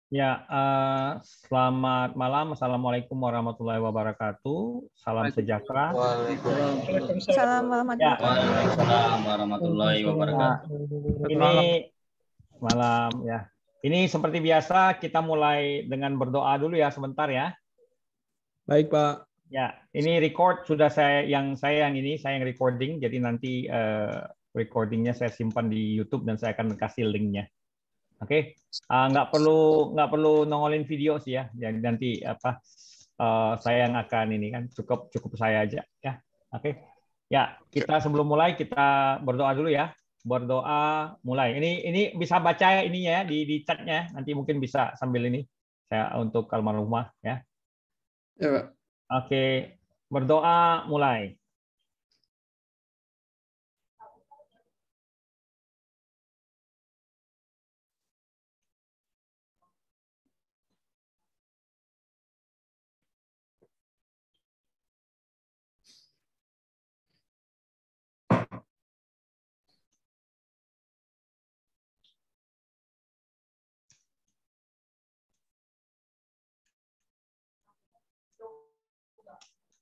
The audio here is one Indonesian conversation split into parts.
Ya, selamat malam. Assalamualaikum warahmatullahi wabarakatuh. Salam sejahtera. Salam Ya, Waalaikumsalam warahmatullahi nah, wabarakatuh. ini malam ya. Ini seperti biasa kita mulai dengan berdoa dulu ya sebentar ya. Baik, Pak. Ya, ini record sudah saya yang recording. Jadi nanti recordingnya saya simpan di YouTube dan saya akan kasih linknya. Oke, nggak perlu nongolin video sih ya. Jadi nanti saya yang akan ini kan cukup saya aja ya. Oke, ya kita sebelum mulai kita berdoa dulu ya. Berdoa mulai. Ini bisa baca ininya ya di chatnya. Nanti mungkin bisa sambil ini saya untuk almarhumah ya. Ya, Pak. Oke, berdoa mulai.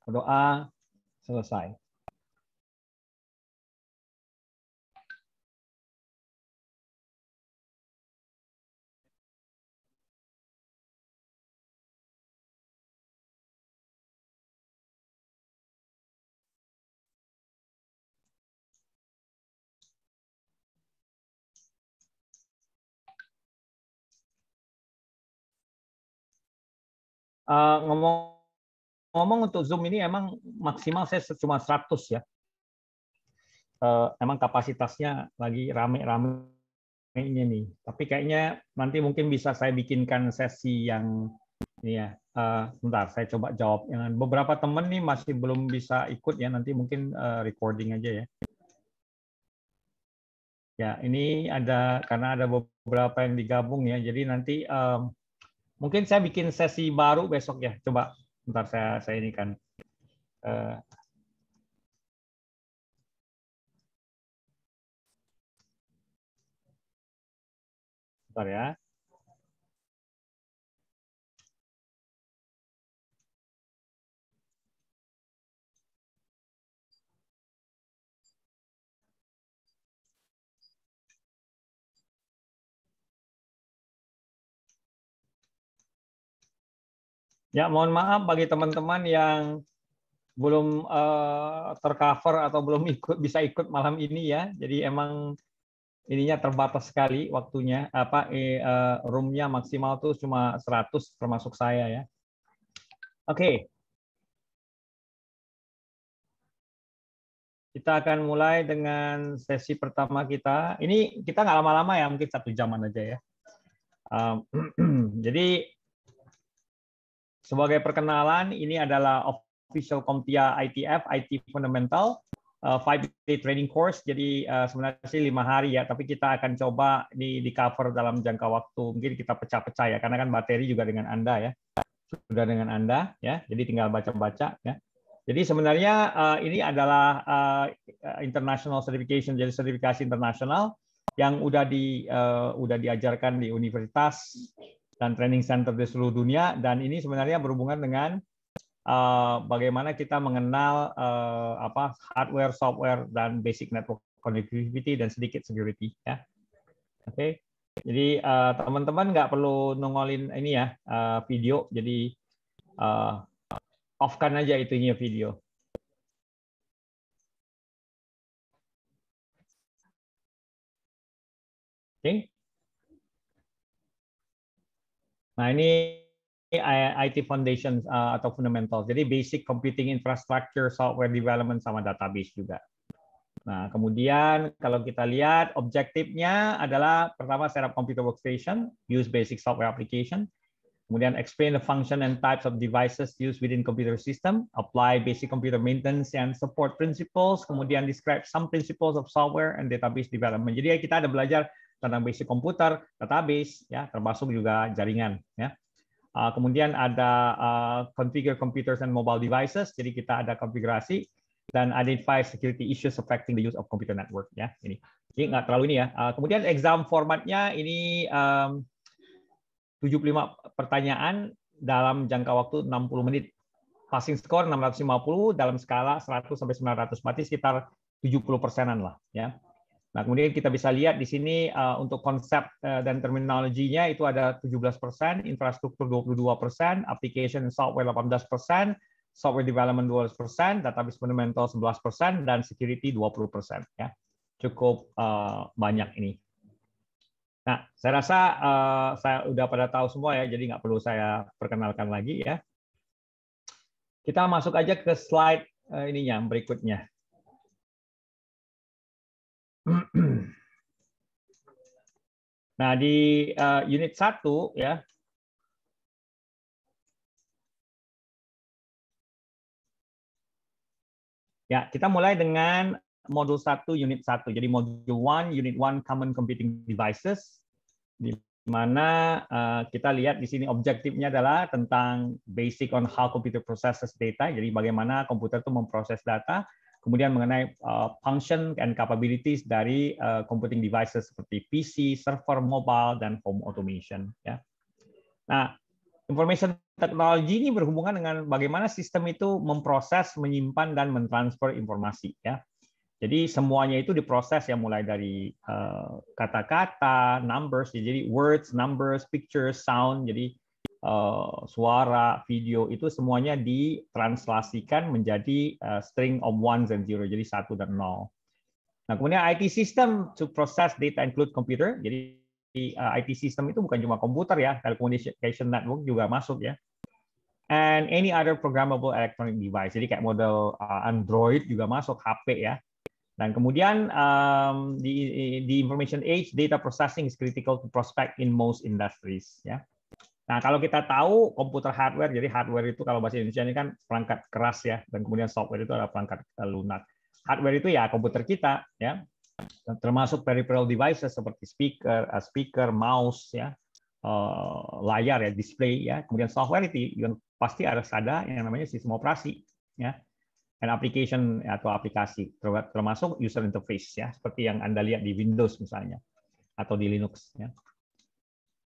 Berdoa selesai. Ngomong untuk Zoom ini emang maksimal saya cuma 100 ya. Emang kapasitasnya lagi rame-ramenya nih. Tapi kayaknya nanti mungkin bisa saya bikinkan sesi yang ini ya. Bentar, saya coba jawab. Yang beberapa teman nih masih belum bisa ikut ya. Nanti mungkin recording aja ya. Ya, ini karena ada beberapa yang digabung ya. Jadi nanti mungkin saya bikin sesi baru besok ya. Coba, bentar saya ini kan. Bentar ya. Ya, mohon maaf bagi teman-teman yang belum tercover atau belum bisa ikut malam ini ya. Jadi emang ininya terbatas sekali waktunya. Roomnya maksimal tuh cuma 100 termasuk saya ya. Oke. Kita akan mulai dengan sesi pertama kita. Ini kita nggak lama-lama ya, mungkin 1 jaman aja ya. Jadi sebagai perkenalan, ini adalah official CompTIA ITF, IT Fundamental, 5-day training course. Jadi sebenarnya sih 5 hari ya, tapi kita akan coba di cover dalam jangka waktu. Mungkin kita pecah-pecah ya, karena kan materi juga dengan Anda ya. Sudah dengan Anda ya, jadi tinggal baca-baca ya. Jadi sebenarnya ini adalah international certification, jadi sertifikasi internasional yang udah diajarkan di universitas dan training center di seluruh dunia, dan ini sebenarnya berhubungan dengan bagaimana kita mengenal hardware, software, dan basic network connectivity dan sedikit security ya. Oke. Jadi teman-teman nggak perlu nongolin ini ya video, jadi off-kan aja itunya video. Oke. Nah, ini IT Foundation atau Fundamental. Jadi basic computing infrastructure, software development, sama database juga. Nah, kemudian kalau kita lihat objektifnya adalah pertama setup computer workstation, use basic software application. Kemudian explain the function and types of devices used within computer system, apply basic computer maintenance and support principles, kemudian describe some principles of software and database development. Jadi kita ada belajar tentang basic komputer, database, ya, termasuk juga jaringan. Ya. Kemudian ada configure computers and mobile devices. Jadi kita ada konfigurasi dan identify security issues affecting the use of computer network. Ya, ini. Jadi nggak terlalu ini ya. Kemudian exam formatnya ini 75 pertanyaan dalam jangka waktu 60 menit. Passing score 650 dalam skala 100 sampai 900, berarti sekitar 70%-an lah ya. Nah, kemudian kita bisa lihat di sini untuk konsep dan terminologinya itu ada 17%, infrastruktur 22%, application and software 18%, software development 12%, database fundamental 11%, dan security 20% ya. Cukup banyak ini. Nah, saya rasa saya udah pada tahu semua ya, jadi nggak perlu saya perkenalkan lagi ya. Kita masuk aja ke slide ininya berikutnya. Nah, di unit 1 ya. Ya, kita mulai dengan modul 1 unit 1. Jadi modul 1 unit 1 common computing devices, di mana kita lihat di sini objektifnya adalah tentang basic on how computer processes data. Jadi bagaimana komputer itu memproses data, kemudian mengenai function and capabilities dari computing devices seperti PC, server, mobile, dan home automation. Ya. Nah, information technology ini berhubungan dengan bagaimana sistem itu memproses, menyimpan, dan mentransfer informasi. Ya. Jadi semuanya itu diproses ya, mulai dari kata-kata, numbers, jadi words, numbers, pictures, sound, jadi suara, video itu semuanya ditranslasikan menjadi string of ones and zero, jadi 1 dan 0. Nah, kemudian IT system to process data include computer. Jadi IT system itu bukan cuma komputer ya, telecommunication network juga masuk ya. And any other programmable electronic device. Jadi kayak model Android juga masuk, HP ya. Dan kemudian di information age, data processing is critical to prospect in most industries. Ya. Nah, kalau kita tahu komputer hardware, jadi hardware itu kalau bahasa Indonesia ini kan perangkat keras ya, dan kemudian software itu adalah perangkat lunak. Hardware itu ya komputer kita, ya, termasuk peripheral devices seperti speaker, mouse, ya, layar ya, display ya. Kemudian software itu yang pasti harus ada yang namanya sistem operasi, ya. And application atau aplikasi, termasuk user interface ya, seperti yang Anda lihat di Windows misalnya atau di Linux ya.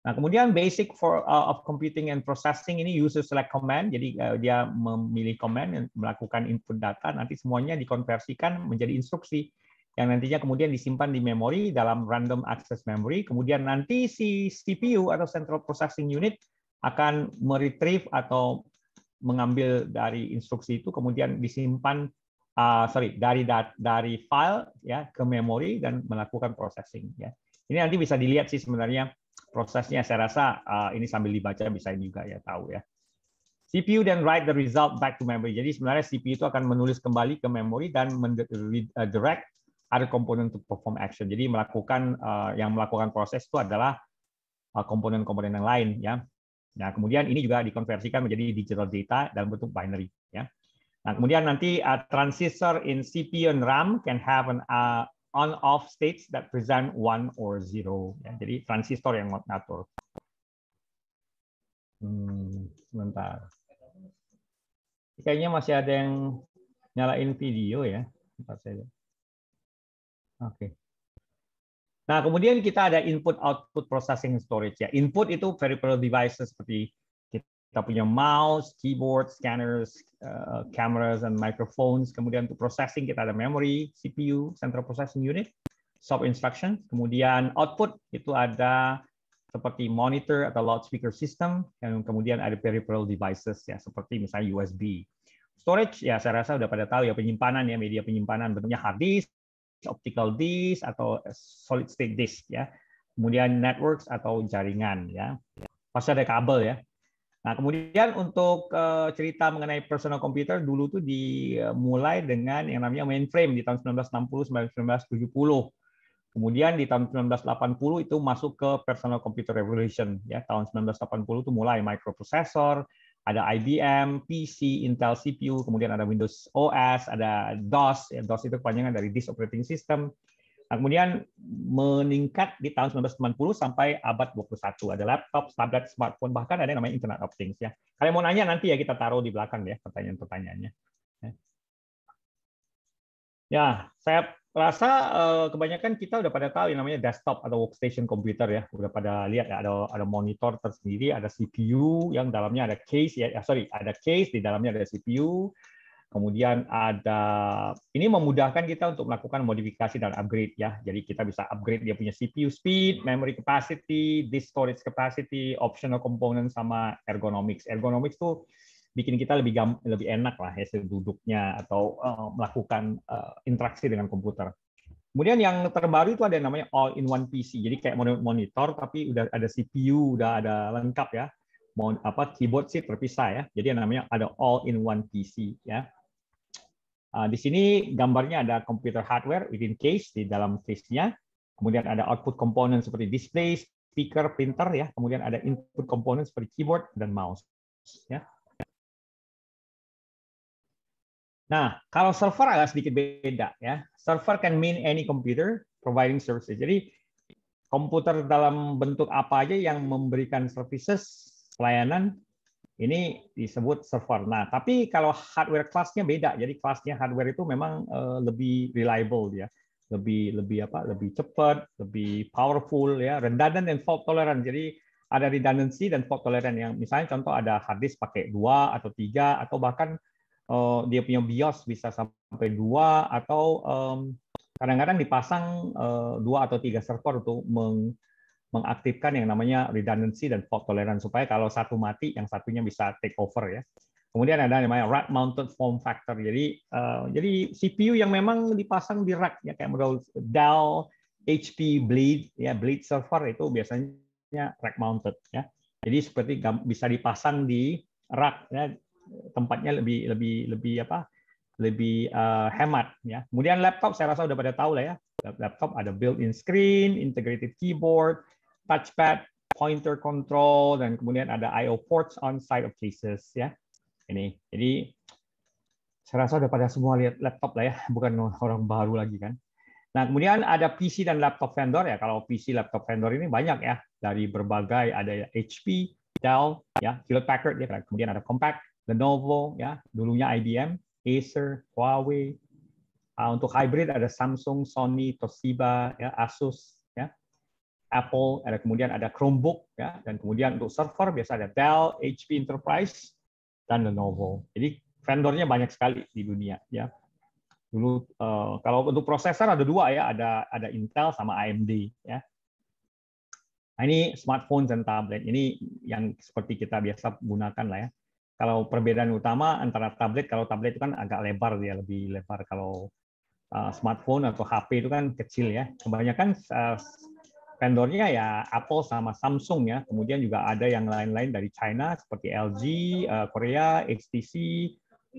Nah, kemudian basic of computing and processing ini user select command, jadi dia memilih command yang melakukan input data, nanti semuanya dikonversikan menjadi instruksi yang nantinya kemudian disimpan di memori dalam random access memory, kemudian nanti si CPU atau central processing unit akan meretrieve atau mengambil dari instruksi itu, kemudian disimpan dari file ya ke memori dan melakukan processing ya. Ini nanti bisa dilihat sih sebenarnya prosesnya. Saya rasa ini sambil dibaca bisa juga ya tahu ya. CPU then write the result back to memory. Jadi sebenarnya CPU itu akan menulis kembali ke memori dan direct other component to perform action. Jadi yang melakukan proses itu adalah komponen-komponen yang lain ya. Nah, kemudian ini juga dikonversikan menjadi digital data dalam bentuk binary. Ya. Nah, kemudian nanti transistor in CPU and RAM can have an on-off states that present 1 or 0. Ya, jadi transistor yang ngatur. Sebentar. Kayaknya masih ada yang nyalain video ya. Oke. Nah, kemudian kita ada input, output, processing, storage. Ya. Input itu peripheral devices seperti kita punya mouse, keyboard, scanners, cameras, and microphones. Kemudian untuk processing kita ada memory, CPU, central processing unit, soft instruction. Kemudian output itu ada seperti monitor atau loudspeaker system. Dan kemudian ada peripheral devices ya seperti misalnya USB. Storage ya saya rasa udah pada tahu ya, penyimpanan ya, media penyimpanan bentuknya hard disk, optical disk atau solid state disk ya. Kemudian networks atau jaringan ya. Pasti ada kabel ya. Nah, kemudian untuk cerita mengenai personal computer dulu tuh dimulai dengan yang namanya mainframe di tahun 1960 1970. Kemudian di tahun 1980 itu masuk ke personal computer revolution ya. Tahun 1980 itu mulai microprocessor, ada IBM, PC, Intel CPU, kemudian ada Windows OS, ada DOS. Ya, DOS itu kepanjangan dari Disk Operating System. Nah, kemudian meningkat di tahun 1990 sampai abad 21. Ada laptop, tablet, smartphone, bahkan ada yang namanya Internet of Things. Ya. Kalian mau nanya nanti ya kita taruh di belakang ya pertanyaan-pertanyaannya. Ya, saya rasa kebanyakan kita udah pada tahu yang namanya desktop atau workstation komputer ya. Udah pada lihat ya, ada monitor tersendiri, ada CPU yang dalamnya ada case ya, ada case di dalamnya ada CPU. Kemudian ini memudahkan kita untuk melakukan modifikasi dan upgrade ya. Jadi kita bisa upgrade dia punya CPU speed, memory capacity, disk storage capacity, optional component sama ergonomics. Ergonomics tuh bikin kita lebih enak lah ya duduknya atau melakukan interaksi dengan komputer. Kemudian yang terbaru itu ada yang namanya all-in-one PC. Jadi kayak monitor tapi udah ada CPU, udah ada lengkap ya. Keyboard sih terpisah ya. Jadi yang namanya ada all-in-one PC ya. Di sini gambarnya ada computer hardware within case, di dalam case-nya. Kemudian ada output component seperti display, speaker, printer ya. Kemudian ada input component seperti keyboard dan mouse ya. Nah, kalau server agak sedikit beda ya. Server can mean any computer providing services. Jadi komputer dalam bentuk apa aja yang memberikan services, pelayanan, ini disebut server. Nah, tapi kalau hardware kelasnya beda. Jadi kelasnya hardware itu memang lebih reliable ya, lebih cepat, lebih powerful ya, redundant dan fault tolerant. Jadi ada redundancy dan fault tolerant yang misalnya contoh ada hard disk pakai 2 atau 3 atau bahkan dia punya BIOS bisa sampai 2 atau kadang-kadang dipasang 2 atau 3 server untuk mengaktifkan yang namanya redundancy dan fault tolerance supaya kalau satu mati yang satunya bisa take over ya. Kemudian ada namanya rack mounted form factor. Jadi CPU yang memang dipasang di rack ya kayak model Dell, HP Blade ya, Blade server itu biasanya rack mounted ya. Jadi seperti bisa dipasang di rack ya, tempatnya lebih hemat ya. Kemudian laptop saya rasa udah pada tahu lah ya. Laptop ada built-in screen, integrated keyboard, touchpad, pointer control, dan kemudian ada I/O ports on side of cases ya. Ini, jadi saya rasa udah pada semua lihat laptop lah ya, bukan orang baru lagi kan. Nah kemudian ada PC dan laptop vendor ya. Kalau PC laptop vendor ini banyak ya, dari berbagai ada HP, Dell, ya, Hewlett Packard ya. Kemudian ada Compaq, Lenovo ya, dulunya IBM, Acer, Huawei. Untuk hybrid ada Samsung, Sony, Toshiba, ya, Asus. Apple, kemudian ada Chromebook, ya, dan kemudian untuk server biasa ada Dell, HP Enterprise, dan Lenovo. Jadi vendornya banyak sekali di dunia. Ya. Dulu kalau untuk prosesor ada 2 ya, ada Intel sama AMD. Ya. Nah, ini smartphone dan tablet. Ini yang seperti kita biasa gunakan lah ya. Kalau perbedaan utama antara tablet, kalau tablet itu kan agak lebar dia, lebih lebar. Kalau smartphone atau HP itu kan kecil ya. Kebanyakan vendornya ya Apple sama Samsung ya. Kemudian juga ada yang lain-lain dari China seperti LG, Korea, HTC,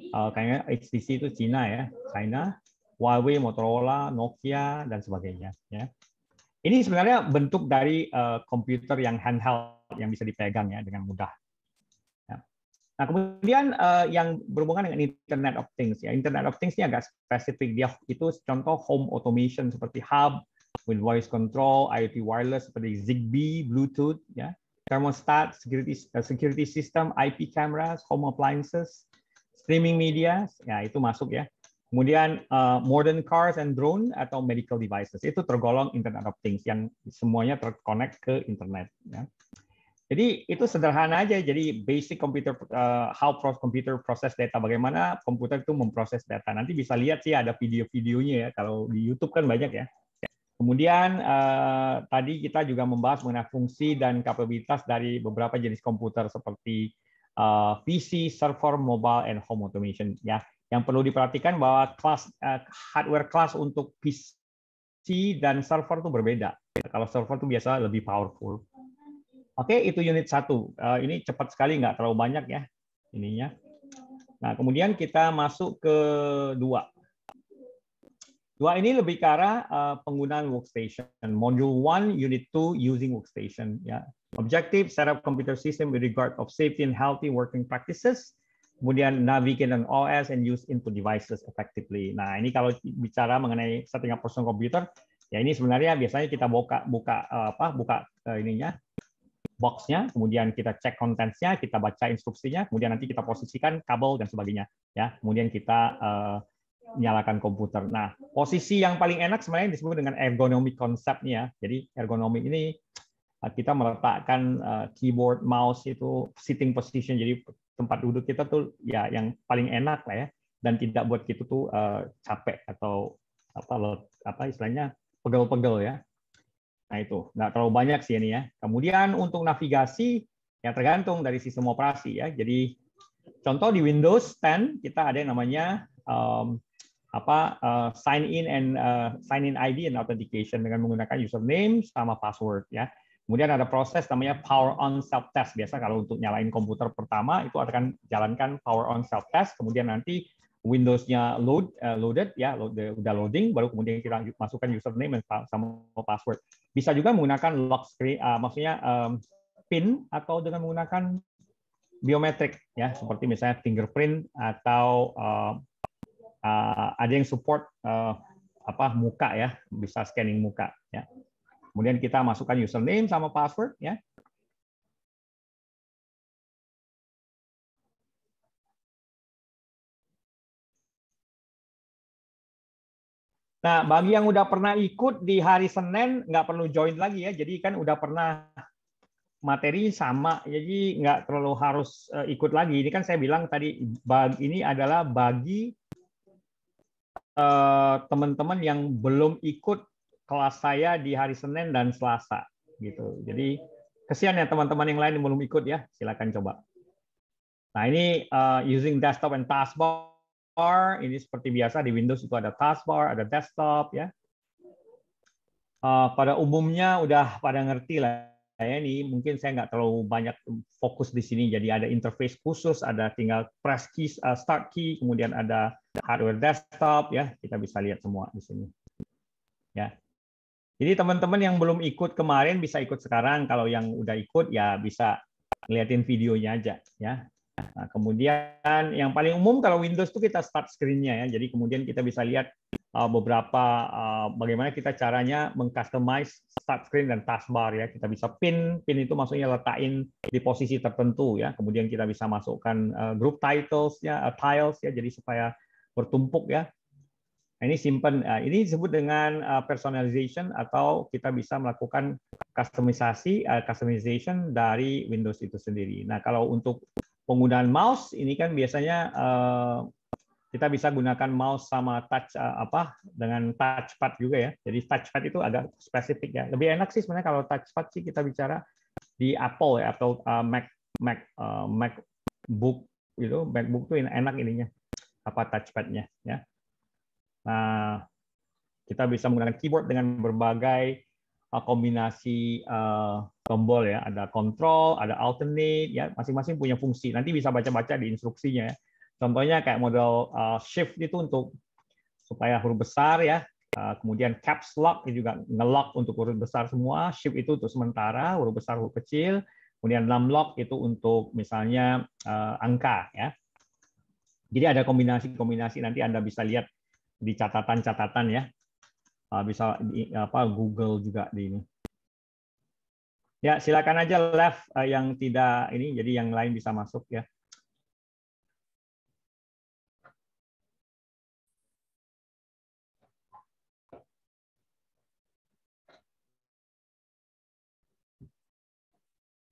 kayaknya HTC itu Cina ya, China, Huawei, Motorola, Nokia dan sebagainya. Ya. Ini sebenarnya bentuk dari komputer yang handheld yang bisa dipegang ya dengan mudah. Ya. Nah kemudian yang berhubungan dengan Internet of Things ya. Internet of Things ini agak spesifik, dia itu contoh home automation seperti hub with voice control, IoT wireless seperti Zigbee, Bluetooth, ya, thermostat, security system, IP cameras, home appliances, streaming media, ya itu masuk ya. Kemudian modern cars and drone atau medical devices itu tergolong Internet of Things yang semuanya terconnect ke internet. Ya. Jadi itu sederhana aja. Jadi basic computer, how computer process data, bagaimana komputer itu memproses data. Nanti bisa lihat sih ada video-videonya ya. Kalau di YouTube kan banyak ya. Kemudian tadi kita juga membahas mengenai fungsi dan kapabilitas dari beberapa jenis komputer seperti PC, server, mobile, and home automation. Ya, yang perlu diperhatikan bahwa kelas hardware kelas untuk PC dan server itu berbeda. Kalau server itu biasa lebih powerful. Oke, itu unit 1. Ini cepat sekali, nggak terlalu banyak ya ininya. Nah, kemudian kita masuk ke 2. 2 ini lebih ke arah penggunaan workstation. Module 1, Unit 2, using workstation. Ya. Objective, set up computer system with regard of safety and healthy working practices. Kemudian navigate an OS and use input devices effectively. Nah, ini kalau bicara mengenai setting up personal computer, ya ini sebenarnya biasanya kita buka ininya, box-nya, kemudian kita cek contents-nya, kita baca instruksinya, kemudian nanti kita posisikan kabel dan sebagainya. Ya, kemudian kita nyalakan komputer. Nah, posisi yang paling enak sebenarnya disebut dengan ergonomic konsepnya. Jadi ergonomik ini kita meletakkan keyboard, mouse itu sitting position. Jadi tempat duduk kita tuh ya yang paling enak lah ya, dan tidak buat kita tuh capek atau apa istilahnya pegel-pegel ya. Nah itu nggak terlalu banyak sih ini ya. Kemudian untuk navigasi ya tergantung dari sistem operasi ya. Jadi contoh di Windows 10 kita ada yang namanya sign in ID and authentication dengan menggunakan username sama password ya. Kemudian ada proses namanya power on self test. Biasa kalau untuk nyalain komputer pertama itu akan jalankan power on self test, kemudian nanti Windows-nya loaded ya, udah loading, baru kemudian kita masukkan username sama password. Bisa juga menggunakan lock screen, maksudnya PIN atau dengan menggunakan biometrik ya, seperti misalnya fingerprint atau ada yang support muka ya, bisa scanning muka ya. Kemudian kita masukkan username sama password ya. Nah, bagi yang udah pernah ikut di hari Senin nggak perlu join lagi ya. Jadi kan udah pernah materi sama, jadi nggak terlalu harus ikut lagi. Ini kan saya bilang tadi ini adalah bagi teman-teman yang belum ikut kelas saya di hari Senin dan Selasa gitu. Jadi kesian ya teman-teman yang lain yang belum ikut ya, silakan coba. Nah ini using desktop and taskbar, ini seperti biasa di Windows itu ada taskbar, ada desktop ya. Pada umumnya udah pada ngerti lah ya, ini mungkin saya nggak terlalu banyak fokus di sini. Jadi ada interface khusus, ada tinggal press key, start key, kemudian ada hardware desktop ya, kita bisa lihat semua di sini ya. Jadi teman-teman yang belum ikut kemarin bisa ikut sekarang. Kalau yang udah ikut ya bisa ngeliatin videonya aja ya. Nah, kemudian yang paling umum kalau Windows itu kita start screen-nya ya. Jadi kemudian kita bisa lihat beberapa bagaimana kita caranya mengcustomize start screen dan taskbar ya. Kita bisa pin itu maksudnya letakin di posisi tertentu ya. Kemudian kita bisa masukkan group tiles ya, tiles ya, jadi supaya bertumpuk ya. Nah, ini simpan, ini disebut dengan personalization atau kita bisa melakukan customization dari Windows itu sendiri. Nah, kalau untuk penggunaan mouse ini kan biasanya kita bisa gunakan mouse sama touch dengan touchpad juga ya. Jadi touchpad itu agak spesifik ya. Lebih enak sih sebenarnya kalau touchpad sih kita bicara di Apple ya atau MacBook gitu. MacBook itu enak ininya touchpadnya ya. Nah, kita bisa menggunakan keyboard dengan berbagai kombinasi tombol ya. Ada control, ada alternate ya, masing-masing punya fungsi. Nanti bisa baca-baca di instruksinya ya. Contohnya kayak model shift itu untuk supaya huruf besar ya. Kemudian caps lock itu juga ngelock untuk huruf besar semua. Shift itu untuk sementara, huruf besar, huruf kecil. Kemudian numlock itu untuk misalnya angka ya. Jadi ada kombinasi-kombinasi, nanti Anda bisa lihat di catatan-catatan ya, bisa di Google juga di ini. Ya silakan aja left yang tidak ini, jadi yang lain bisa masuk ya.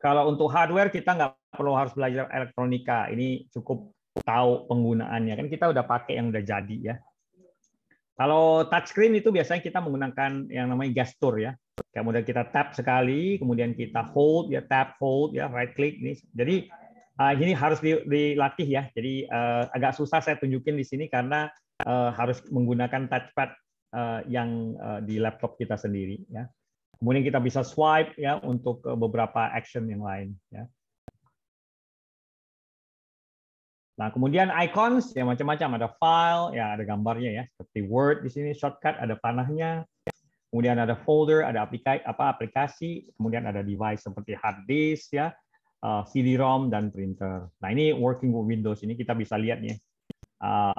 Kalau untuk hardware kita nggak perlu harus belajar elektronika, ini cukup tahu penggunaannya kan, kita udah pakai yang udah jadi ya. Kalau touchscreen itu biasanya kita menggunakan yang namanya gestur ya. Kemudian kita tap sekali, kemudian kita hold ya, tap hold ya, right click ini. Jadi ini harus dilatih ya. Jadi agak susah saya tunjukin di sini karena harus menggunakan touchpad yang di laptop kita sendiri ya. Kemudian kita bisa swipe ya untuk beberapa action yang lain ya. Nah, kemudian icons ya macam-macam, ada file ya, ada gambarnya ya, seperti Word di sini, shortcut ada panahnya. Kemudian ada folder, ada aplikasi, kemudian ada device seperti hard disk ya, CD-ROM dan printer. Nah, ini working with Windows, ini kita bisa lihat nih.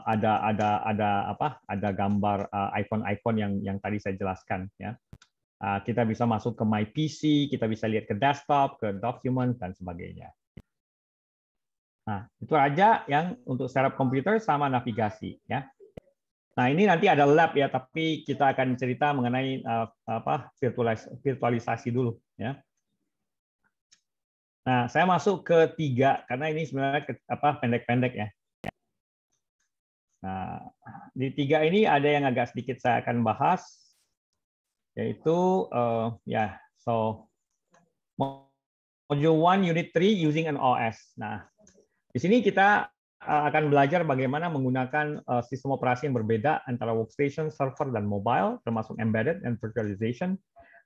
Ada gambar icon-icon yang tadi saya jelaskan ya. Kita bisa masuk ke My PC, kita bisa lihat ke desktop, ke document dan sebagainya. Nah, itu aja yang untuk setup komputer sama navigasi ya. Nah, ini nanti ada lab ya, tapi kita akan cerita mengenai virtualisasi dulu ya. Nah, saya masuk ke 3 karena ini sebenarnya pendek-pendek ya. Nah, di 3 ini ada yang agak sedikit saya akan bahas, yaitu Module 1 Unit 3 using an OS. Nah, di sini kita akan belajar bagaimana menggunakan sistem operasi yang berbeda antara workstation, server, dan mobile, termasuk embedded and virtualization.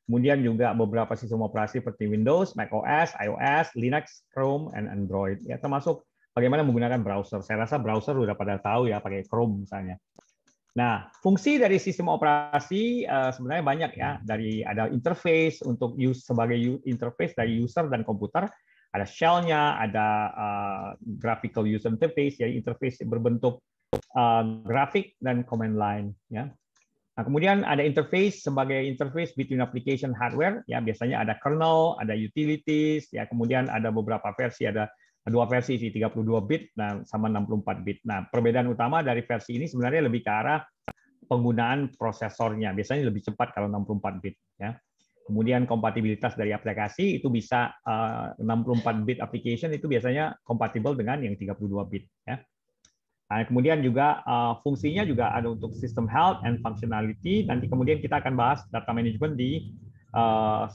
Kemudian juga beberapa sistem operasi seperti Windows, macOS, iOS, Linux, Chrome, and Android. Ya, termasuk bagaimana menggunakan browser. Saya rasa browser udah pada tahu ya, pakai Chrome misalnya. Nah, fungsi dari sistem operasi sebenarnya banyak ya. Ada interface untuk sebagai interface dari user dan komputer. Ada shell-nya, ada graphical user interface, jadi interface berbentuk grafik dan command line. Ya. Nah, kemudian ada interface sebagai interface between application hardware. Ya, biasanya ada kernel, ada utilities. Ya, kemudian ada beberapa versi, ada 2 versi sih, 32 bit dan sama 64 bit. Nah, perbedaan utama dari versi ini sebenarnya lebih ke arah penggunaan prosesornya. Biasanya lebih cepat kalau 64 bit. Ya. Kemudian kompatibilitas dari aplikasi itu bisa 64 bit application itu biasanya kompatibel dengan yang 32 bit. Ya. Nah, kemudian juga fungsinya juga ada untuk system health and functionality. Nanti kemudian kita akan bahas data management di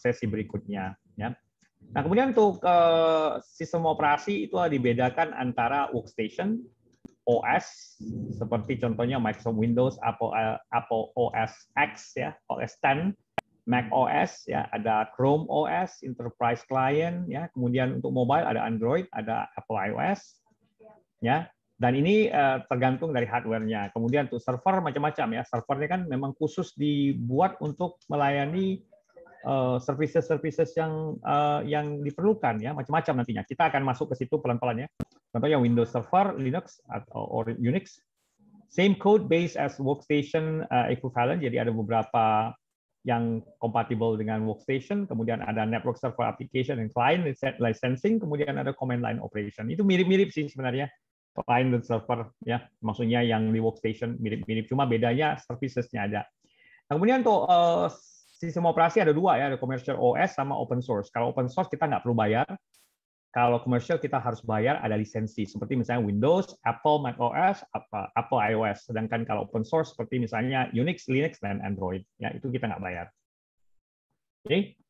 sesi berikutnya. Ya. Nah, kemudian untuk sistem operasi itu dibedakan antara workstation, OS, seperti contohnya Microsoft Windows, Apple OS X, ya, OS X, Mac OS, ya, ada Chrome OS, Enterprise Client, ya, kemudian untuk mobile ada Android, ada Apple iOS, ya, dan ini tergantung dari hardware-nya. Kemudian untuk server macam-macam ya, servernya kan memang khusus dibuat untuk melayani services-services yang diperlukan ya, macam-macam nantinya. Kita akan masuk ke situ pelan-pelan ya. Contohnya Windows Server, Linux atau Unix, same code base as workstation equivalent. Jadi ada beberapa yang kompatibel dengan workstation, kemudian ada network server application and client licensing, kemudian ada command line operation. Itu mirip-mirip sih sebenarnya, client dan server ya, maksudnya yang di workstation mirip-mirip, cuma bedanya services-nya ada. Nah, kemudian untuk sistem operasi ada 2 ya, ada commercial OS sama open source. Kalau open source kita nggak perlu bayar. Kalau commercial kita harus bayar, ada lisensi. Seperti misalnya Windows, Apple macOS, Apple iOS. Sedangkan kalau open source seperti misalnya Unix, Linux, dan Android, ya itu kita nggak bayar. Oke.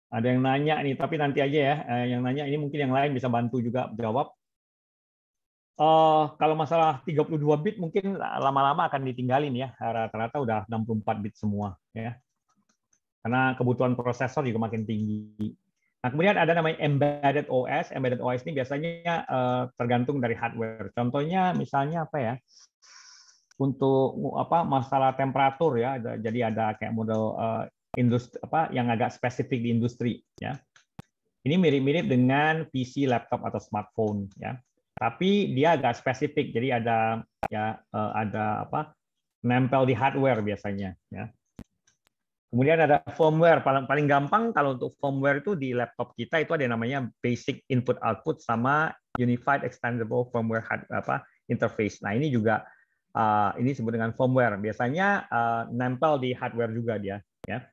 Ada yang nanya nih, tapi nanti aja ya. Yang nanya ini mungkin yang lain bisa bantu juga jawab. Kalau masalah 32 bit mungkin lama-lama akan ditinggalin ya. Rata-rata udah 64 bit semua ya. Karena kebutuhan prosesor juga makin tinggi. Nah, kemudian ada namanya embedded OS. Embedded OS ini biasanya tergantung dari hardware. Contohnya misalnya apa ya? Untuk masalah temperatur ya. Jadi ada kayak model industri yang agak spesifik di industri ya. Ini mirip-mirip dengan PC, laptop atau smartphone ya. Tapi dia agak spesifik. Jadi ada nempel di hardware biasanya ya. Kemudian ada firmware, paling gampang kalau untuk firmware itu di laptop kita itu ada yang namanya basic input output sama unified extendable firmware interface. Nah, ini juga ini disebut dengan firmware. Biasanya nempel di hardware juga dia ya.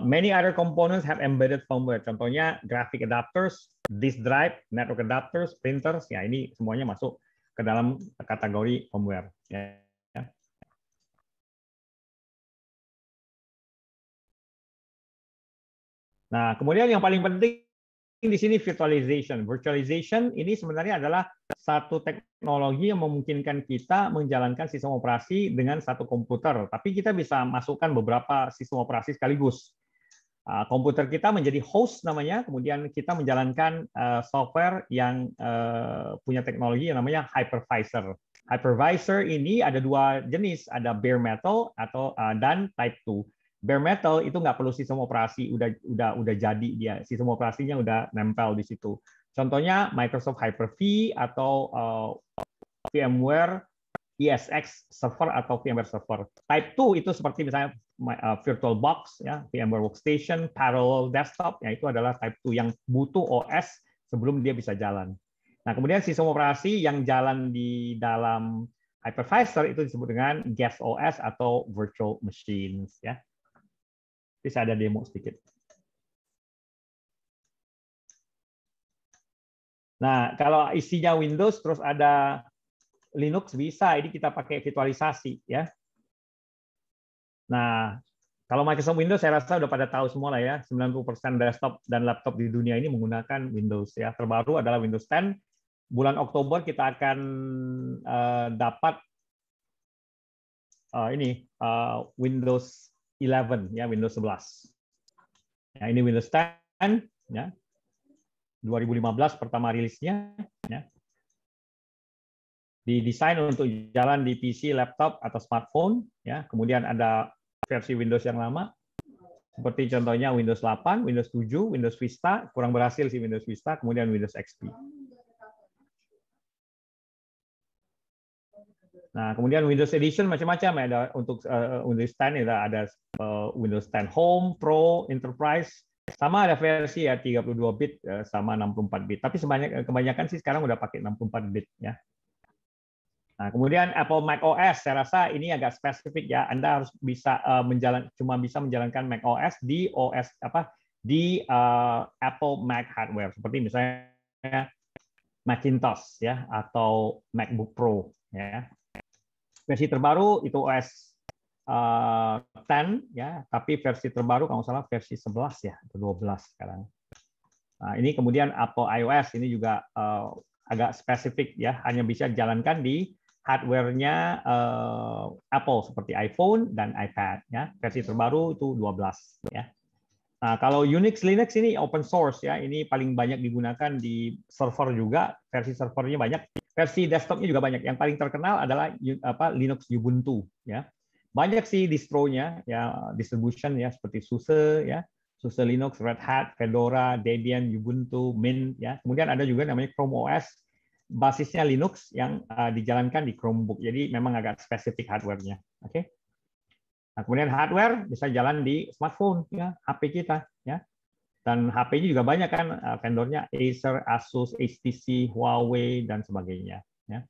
Many other components have embedded firmware. Contohnya graphic adapters, disk drive, network adapters, printers, ya ini semuanya masuk ke dalam kategori firmware ya. Nah, kemudian yang paling penting di sini virtualization. Virtualization ini sebenarnya adalah satu teknologi yang memungkinkan kita menjalankan sistem operasi dengan satu komputer, tapi kita bisa masukkan beberapa sistem operasi sekaligus. Komputer kita menjadi host namanya, kemudian kita menjalankan software yang punya teknologi yang namanya hypervisor. Hypervisor ini ada 2 jenis, ada bare metal dan type 2. Bare metal itu nggak perlu sistem operasi, udah jadi dia, sistem operasinya udah nempel di situ. Contohnya Microsoft Hyper-V atau VMware ESX server atau VMware server. Type 2 itu seperti misalnya VirtualBox ya, VMware Workstation, Parallel Desktop, ya itu adalah type 2 yang butuh OS sebelum dia bisa jalan. Nah, kemudian sistem operasi yang jalan di dalam hypervisor itu disebut dengan guest OS atau virtual machines ya. Bisa ada demo sedikit. Nah, kalau isinya Windows terus ada Linux bisa, ini kita pakai virtualisasi ya. Nah, kalau Microsoft Windows saya rasa udah pada tahu semua lah ya, 90% desktop dan laptop di dunia ini menggunakan Windows ya. Terbaru adalah Windows 10. Bulan Oktober kita akan dapat Windows 11 ya, Windows 11. Ya, ini Windows 10 ya. 2015 pertama rilisnya ya. Didesain untuk jalan di PC, laptop atau smartphone ya. Kemudian ada versi Windows yang lama seperti contohnya Windows 8, Windows 7, Windows Vista, kurang berhasil sih Windows Vista, kemudian Windows XP. Nah, kemudian Windows Edition macam-macam ada untuk Windows 10 ada Windows 10 Home, Pro, Enterprise. Sama ada versi ya 32 bit sama 64 bit. Tapi kebanyakan sih sekarang udah pakai 64 bit ya. Nah, kemudian Apple Mac OS saya rasa ini agak spesifik ya. Anda harus bisa cuma bisa menjalankan Mac OS di Apple Mac hardware seperti misalnya Macintosh ya atau MacBook Pro ya. Versi terbaru itu OS 10 ya, tapi versi terbaru kalau salah versi 11 ya, atau 12 sekarang. Nah, ini kemudian Apple iOS ini juga agak spesifik ya, hanya bisa dijalankan di hardware-nya Apple seperti iPhone dan iPad ya. Versi terbaru itu 12 ya. Nah, kalau Unix Linux ini open source ya, ini paling banyak digunakan di server juga, versi servernya banyak, versi desktopnya juga banyak. Yang paling terkenal adalah Linux Ubuntu ya. Banyak sih distronya ya, distribution ya seperti SUSE ya, SUSE Linux, Red Hat, Fedora, Debian, Ubuntu, Mint ya. Kemudian ada juga namanya Chrome OS, basisnya Linux yang dijalankan di Chromebook. Jadi memang agak spesifik hardware-nya. Oke. Nah, kemudian hardware bisa jalan di smartphone ya, HP kita ya. Dan HP-nya juga banyak kan vendornya Acer, Asus, HTC, Huawei dan sebagainya ya.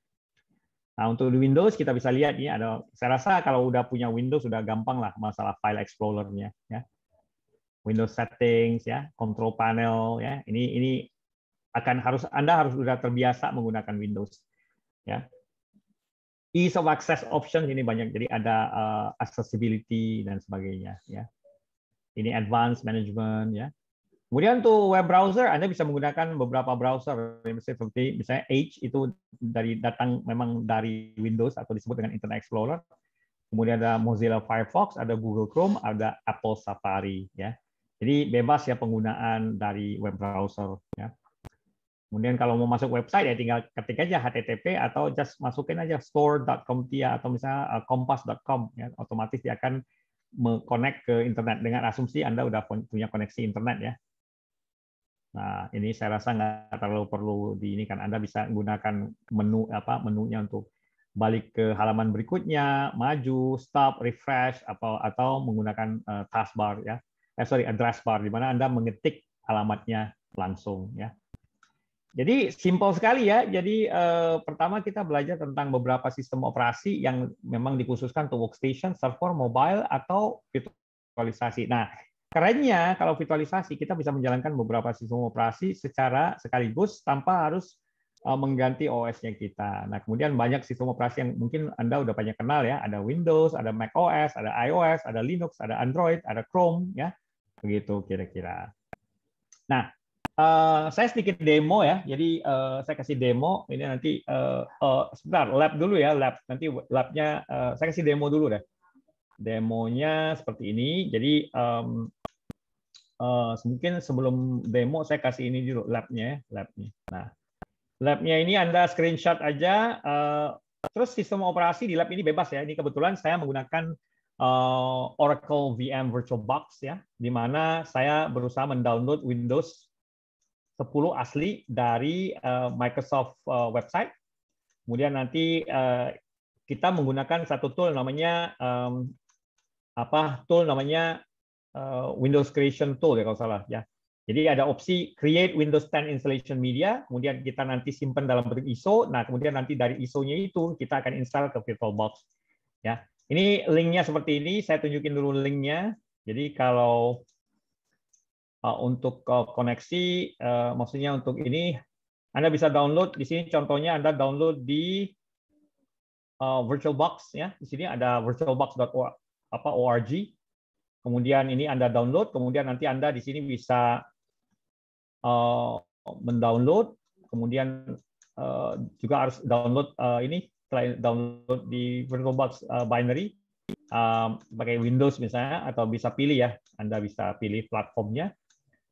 Nah, untuk di Windows kita bisa lihat ini ada, saya rasa kalau udah punya Windows sudah gampang lah masalah file explorer-nya ya. Windows settings ya, control panel ya. Ini Anda harus sudah terbiasa menggunakan Windows ya. Ease of access option ini banyak, jadi ada accessibility dan sebagainya ya. Ini advanced management ya. Kemudian untuk web browser, Anda bisa menggunakan beberapa browser, seperti misalnya Edge itu datang memang dari Windows atau disebut dengan Internet Explorer. Kemudian ada Mozilla Firefox, ada Google Chrome, ada Apple Safari. Ya. Jadi bebas ya penggunaan dari web browser. Ya. Kemudian kalau mau masuk website ya tinggal ketik aja HTTP atau just masukin aja store.comtia atau misalnya kompas.com. Ya. Otomatis dia akan connect ke internet dengan asumsi Anda udah punya koneksi internet ya. Nah, ini saya rasa nggak terlalu perlu ini kan Anda bisa menggunakan menunya untuk balik ke halaman berikutnya, maju, stop, refresh atau menggunakan taskbar ya. Address bar di mana Anda mengetik alamatnya langsung ya. Jadi simple sekali ya. Jadi pertama kita belajar tentang beberapa sistem operasi yang memang dikhususkan untuk workstation, server, mobile atau virtualisasi. Nah, kerennya kalau virtualisasi kita bisa menjalankan beberapa sistem operasi secara sekaligus tanpa harus mengganti OS-nya kita. Nah, kemudian banyak sistem operasi yang mungkin Anda udah banyak kenal ya, ada Windows, ada Mac OS, ada iOS, ada Linux, ada Android, ada Chrome ya. Begitu kira-kira. Nah, saya sedikit demo ya. Jadi saya kasih demo ini nanti sebentar lab dulu ya, lab. Nanti labnya saya kasih demo dulu deh. Demonya seperti ini. Jadi mungkin sebelum demo saya kasih ini dulu labnya. Nah, labnya ini Anda screenshot aja. Terus sistem operasi di lab ini bebas ya. Ini kebetulan saya menggunakan Oracle VM VirtualBox ya, di mana saya berusaha mendownload Windows 10 asli dari Microsoft website. Kemudian nanti kita menggunakan satu tool namanya Windows Creation Tool ya kalau salah ya. Jadi ada opsi create Windows 10 installation media, kemudian kita nanti simpan dalam bentuk ISO. Nah, kemudian nanti dari ISO-nya itu kita akan install ke VirtualBox. Ya, ini linknya seperti ini. Saya tunjukin dulu linknya. Jadi kalau untuk koneksi, maksudnya untuk ini, Anda bisa download di sini. Contohnya Anda download di VirtualBox. Ya, di sini ada virtualbox.org. Kemudian ini Anda download. Kemudian nanti Anda di sini bisa mendownload, kemudian juga harus download ini, selain download di VirtualBox binary pakai Windows misalnya, atau bisa pilih ya, Anda bisa pilih platformnya.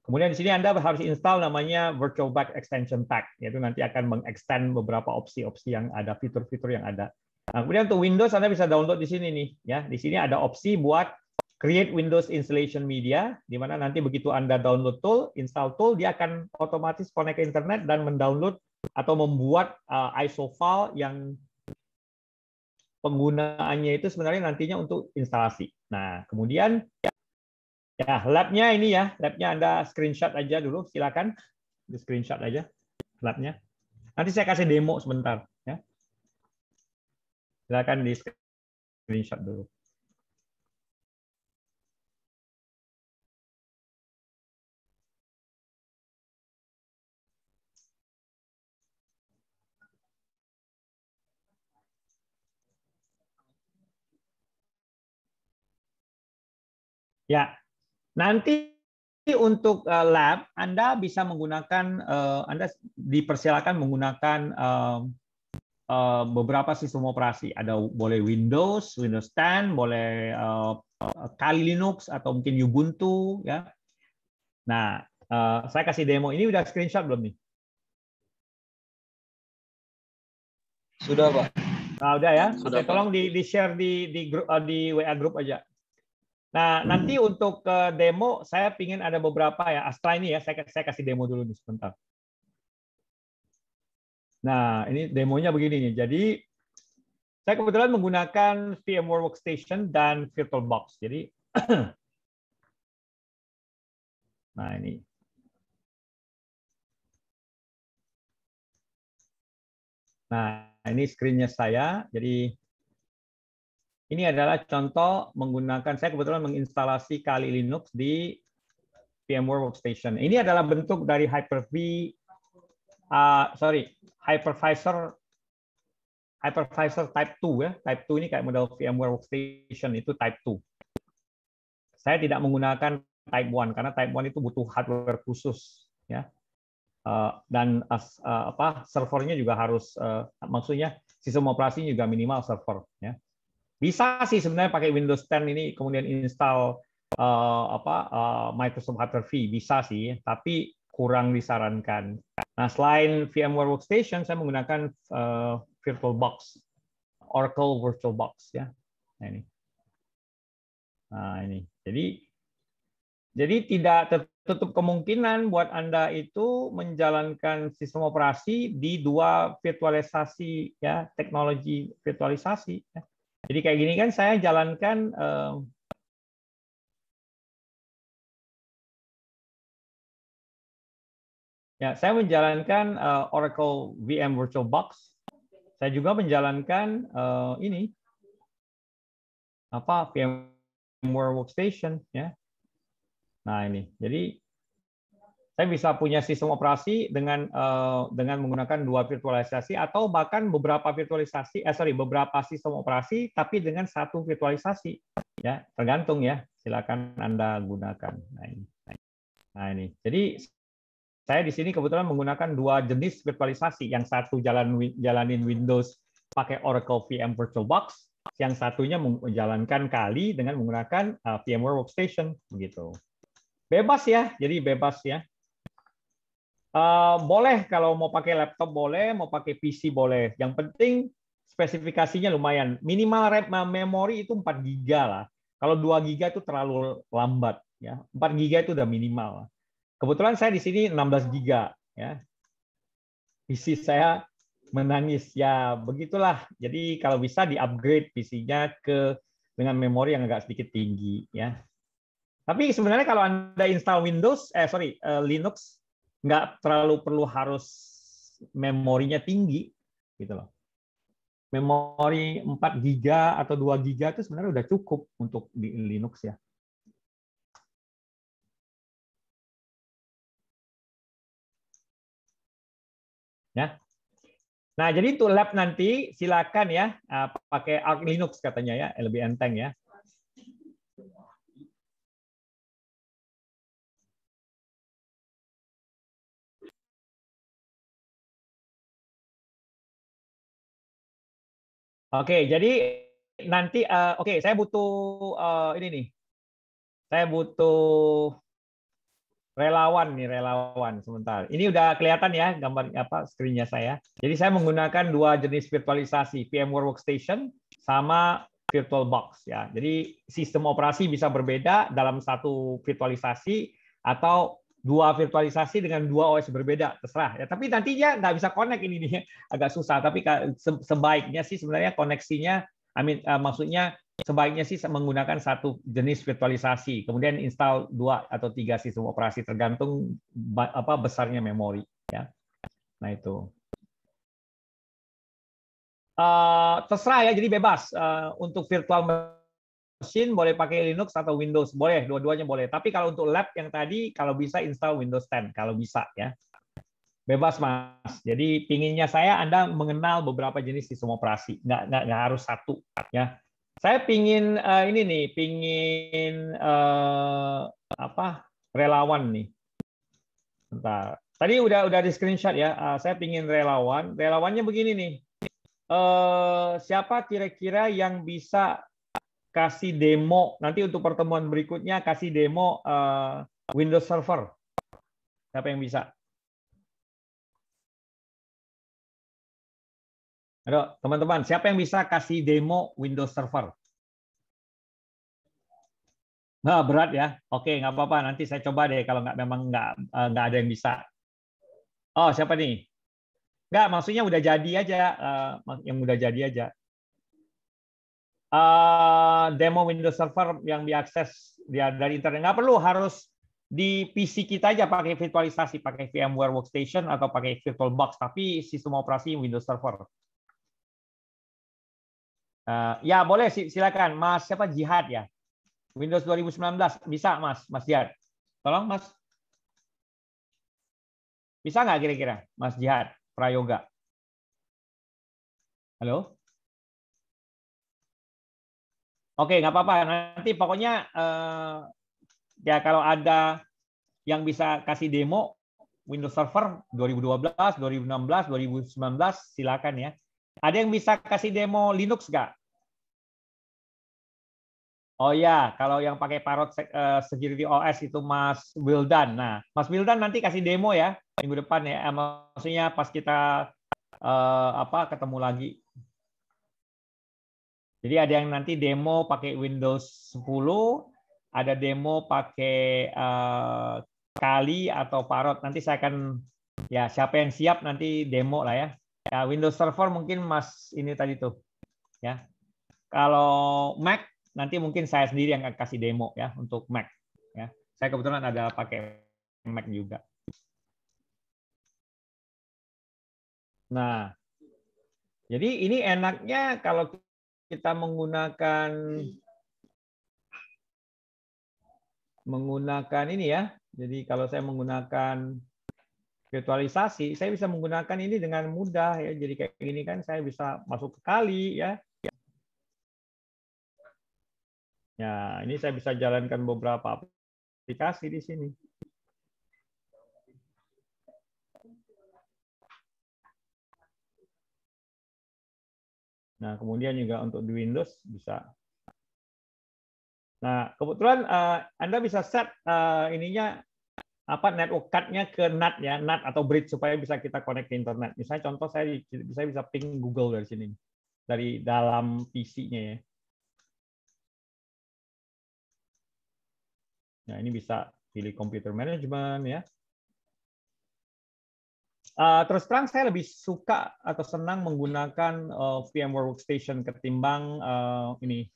Kemudian di sini Anda harus install namanya VirtualBox Extension Pack, yaitu nanti akan mengextend beberapa opsi-opsi yang ada, fitur-fitur yang ada. Nah, kemudian untuk Windows Anda bisa download di sini nih, ya. Di sini ada opsi buat Create Windows Installation Media, di mana nanti begitu Anda download tool, install tool, dia akan otomatis connect ke internet dan mendownload atau membuat ISO file yang penggunaannya itu sebenarnya nantinya untuk instalasi. Nah, kemudian ya lab-nya ini ya, lab-nya Anda screenshot aja dulu, silakan di screenshot aja lab-nya. Nanti saya kasih demo sebentar, ya. Silakan di screenshot dulu. Ya, nanti untuk lab Anda bisa menggunakan, Anda dipersilakan menggunakan beberapa sistem operasi. Ada boleh Windows 10, boleh Kali Linux atau mungkin Ubuntu, ya. Nah, saya kasih demo ini, udah screenshot belum nih? Sudah, Pak. Nah, udah ya. Sudah, Oke, tolong di-share di grup, di WA grup aja. Nah, nanti untuk demo saya pingin ada beberapa ya. Setelah ini ya, saya kasih demo dulu nih sebentar. Nah, ini demonya begini nih. Jadi saya kebetulan menggunakan VMware Workstation dan VirtualBox. Jadi nah ini. Nah, ini screen-nya saya. Jadi ini adalah contoh menggunakan, saya kebetulan menginstalasi Kali Linux di VMware Workstation. Ini adalah bentuk dari Hyper-V, hypervisor Type 2 ya. Type 2 ini kayak model VMware Workstation, itu Type 2. Saya tidak menggunakan Type 1 karena Type 1 itu butuh hardware khusus, ya. Dan servernya juga harus, maksudnya sistem operasi juga minimal server, ya. Bisa sih sebenarnya pakai Windows 10 ini kemudian install Microsoft Hyper-V, bisa sih, tapi kurang disarankan. Nah, selain VMware Workstation, saya menggunakan VirtualBox, Oracle VirtualBox, ya. Nah, ini. Nah, ini. Jadi tidak tertutup kemungkinan buat Anda itu menjalankan sistem operasi di dua virtualisasi, ya, teknologi virtualisasi, ya. Jadi kayak gini kan saya jalankan ya, saya menjalankan Oracle VM VirtualBox. Saya juga menjalankan ini VMware Workstation, ya. Nah, ini. Jadi saya bisa punya sistem operasi dengan menggunakan dua virtualisasi atau bahkan beberapa beberapa sistem operasi tapi dengan satu virtualisasi, ya, tergantung ya, silakan Anda gunakan. Nah ini. Jadi saya di sini kebetulan menggunakan dua jenis virtualisasi, yang satu jalanin Windows pakai Oracle VM VirtualBox, yang satunya menjalankan Kali dengan menggunakan VMware Workstation, begitu. Bebas ya, jadi bebas ya. Boleh kalau mau pakai laptop boleh, mau pakai PC boleh. Yang penting spesifikasinya lumayan. Minimal memori itu 4 GB lah. Kalau 2 GB itu terlalu lambat, ya. 4 GB itu udah minimal. Kebetulan saya di sini 16 GB, ya. PC saya menangis, ya begitulah. Jadi kalau bisa di-upgrade PC-nya dengan memori yang agak sedikit tinggi, ya. Tapi sebenarnya kalau Anda install Linux, nggak terlalu perlu harus memorinya tinggi, gitu loh. Memori 4 GB atau 2 GB itu sebenarnya udah cukup untuk di Linux ya. Ya. Nah, jadi untuk lab nanti silakan ya pakai Arch Linux katanya ya, lebih enteng ya. Oke, jadi nanti saya butuh ini nih. Saya butuh relawan sebentar. Ini udah kelihatan ya gambar screen-nya saya. Jadi saya menggunakan 2 jenis virtualisasi, VMware Workstation sama VirtualBox ya. Jadi sistem operasi bisa berbeda dalam satu virtualisasi atau 2 virtualisasi dengan 2 OS berbeda, terserah ya. Tapi nantinya nggak bisa connect ini nih, agak susah. Tapi sebaiknya sih sebenarnya koneksinya, maksudnya sebaiknya sih menggunakan satu jenis virtualisasi, kemudian install 2 atau 3 sistem operasi tergantung besarnya memori ya. Nah itu terserah ya, jadi bebas untuk virtual machine boleh pakai Linux atau Windows, boleh dua-duanya boleh. Tapi kalau untuk lab yang tadi kalau bisa install Windows 10 kalau bisa ya. Bebas Mas. Jadi pinginnya saya Anda mengenal beberapa jenis sistem operasi, nggak harus satu ya. Saya pingin ini nih, pingin relawan nih. Bentar. Tadi udah di screenshot ya. Saya pingin relawan. Relawannya begini nih. Siapa kira-kira yang bisa kasih demo nanti untuk pertemuan berikutnya, kasih demo Windows Server? Siapa yang bisa? Aduh, teman-teman, siapa yang bisa kasih demo Windows Server? Nah, berat ya. Oke, nggak apa-apa. Nanti saya coba deh kalau memang nggak ada yang bisa. Oh, siapa nih? Nggak, maksudnya udah jadi aja. Yang udah jadi aja. Demo Windows Server yang diakses dari internet. Nggak perlu harus di PC kita aja pakai virtualisasi, pakai VMware Workstation atau pakai VirtualBox, tapi sistem operasi Windows Server. Ya boleh, silakan Mas. Siapa Jihad ya? Windows 2019 bisa Mas Jihad. Tolong Mas. Bisa nggak kira-kira Mas Jihad Prayoga? Halo? Oke, nggak apa-apa. Nanti pokoknya ya kalau ada yang bisa kasih demo Windows Server 2012, 2016, 2019 silakan ya. Ada yang bisa kasih demo Linux nggak? Oh ya, kalau yang pakai Parrot Security OS itu Mas Wildan. Nah, Mas Wildan nanti kasih demo ya minggu depan ya. Maksudnya pas kita ketemu lagi. Jadi ada yang nanti demo pakai Windows 10, ada demo pakai Kali atau Parrot. Nanti saya akan ya siapa yang siap nanti demo lah ya. Ya Windows Server mungkin Mas ini tadi tuh ya. Kalau Mac nanti mungkin saya sendiri yang akan kasih demo ya untuk Mac ya. Saya kebetulan ada pakai Mac juga. Nah, jadi ini enaknya kalau kita menggunakan ini ya. Jadi kalau saya menggunakan virtualisasi, saya bisa menggunakan ini dengan mudah ya. Jadi kayak gini kan saya bisa masuk ke Kali ya. Ya, ini saya bisa jalankan beberapa aplikasi di sini. Nah, kemudian juga untuk di Windows bisa. Nah, kebetulan Anda bisa set ininya network card-nya ke NAT ya, NAT atau bridge supaya bisa kita connect ke internet. Misalnya contoh saya bisa ping Google dari sini, dari dalam PC-nya ya. Nah, ini bisa pilih computer management ya. Terus terang saya lebih suka atau senang menggunakan VMware Workstation ketimbang ini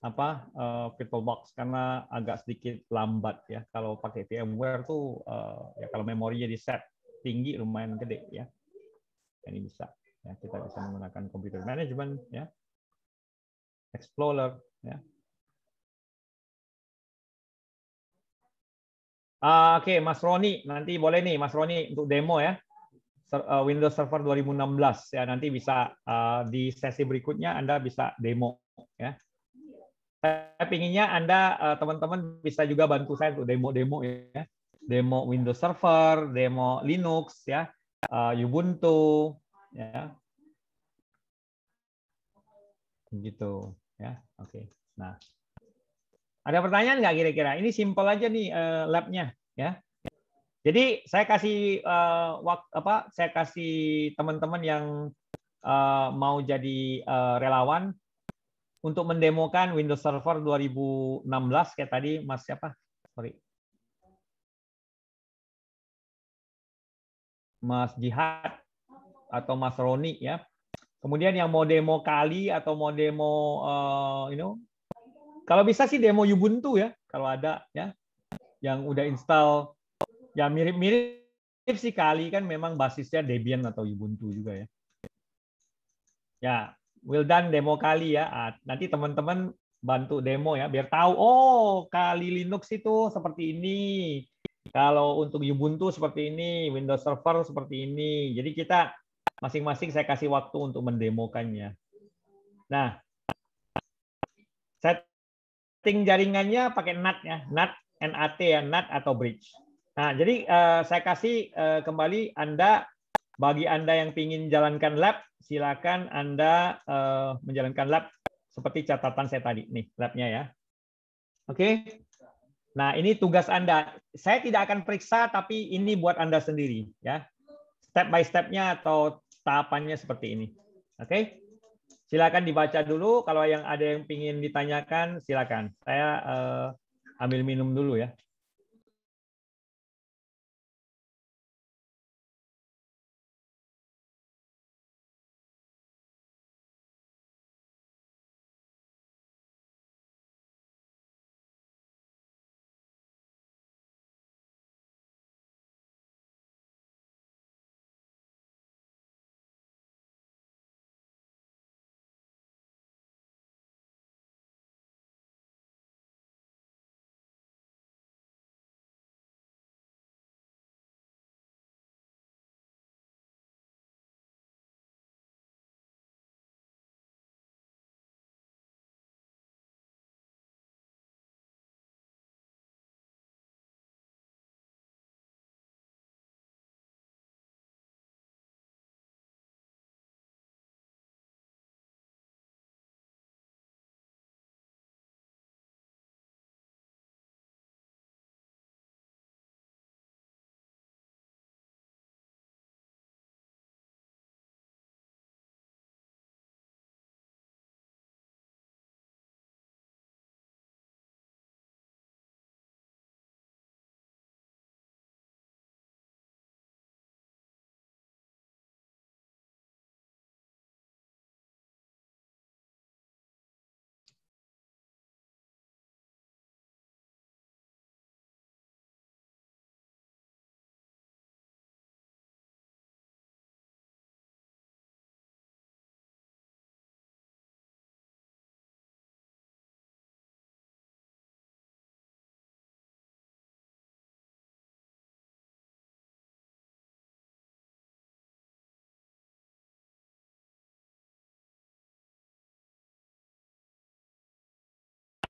VirtualBox karena agak sedikit lambat ya. Kalau pakai VMware tuh ya kalau memorinya di set tinggi lumayan gede ya. Ini bisa ya, kita bisa menggunakan computer management ya, Explorer ya. Oke, Mas Roni, nanti boleh nih Mas Roni untuk demo ya. Windows Server 2016 ya, nanti bisa di sesi berikutnya Anda bisa demo ya. Saya pinginnya Anda teman-teman bisa juga bantu saya untuk demo-demo ya. Demo Windows Server, demo Linux ya, Ubuntu ya. Gitu ya. Oke. Nah, ada pertanyaan nggak kira-kira? Ini simple aja nih lab-nya ya. Jadi saya kasih saya kasih teman-teman yang mau jadi relawan untuk mendemokan Windows Server 2016 kayak tadi Mas siapa? Sorry. Mas Jihad atau Mas Roni ya. Kemudian yang mau demo Kali atau mau demo kalau bisa sih demo Ubuntu ya, kalau ada ya. Yang udah install ya mirip-mirip sih Kali kan memang basisnya Debian atau Ubuntu juga ya. Ya, well done demo Kali ya. Nanti teman-teman bantu demo ya biar tahu oh Kali Linux itu seperti ini. Kalau untuk Ubuntu seperti ini, Windows Server seperti ini. Jadi kita masing-masing saya kasih waktu untuk mendemokannya. Nah, setting jaringannya pakai NAT ya, NAT, NAT ya, NAT atau bridge. Nah, jadi saya kasih kembali bagi Anda yang ingin jalankan lab, silakan Anda menjalankan lab seperti catatan saya tadi nih, labnya ya. Oke. Nah, ini tugas Anda. Saya tidak akan periksa, tapi ini buat Anda sendiri ya. Step by step-nya atau tahapannya seperti ini. Oke. Silakan dibaca dulu. Kalau ada yang ingin ditanyakan, silakan. Saya ambil minum dulu ya.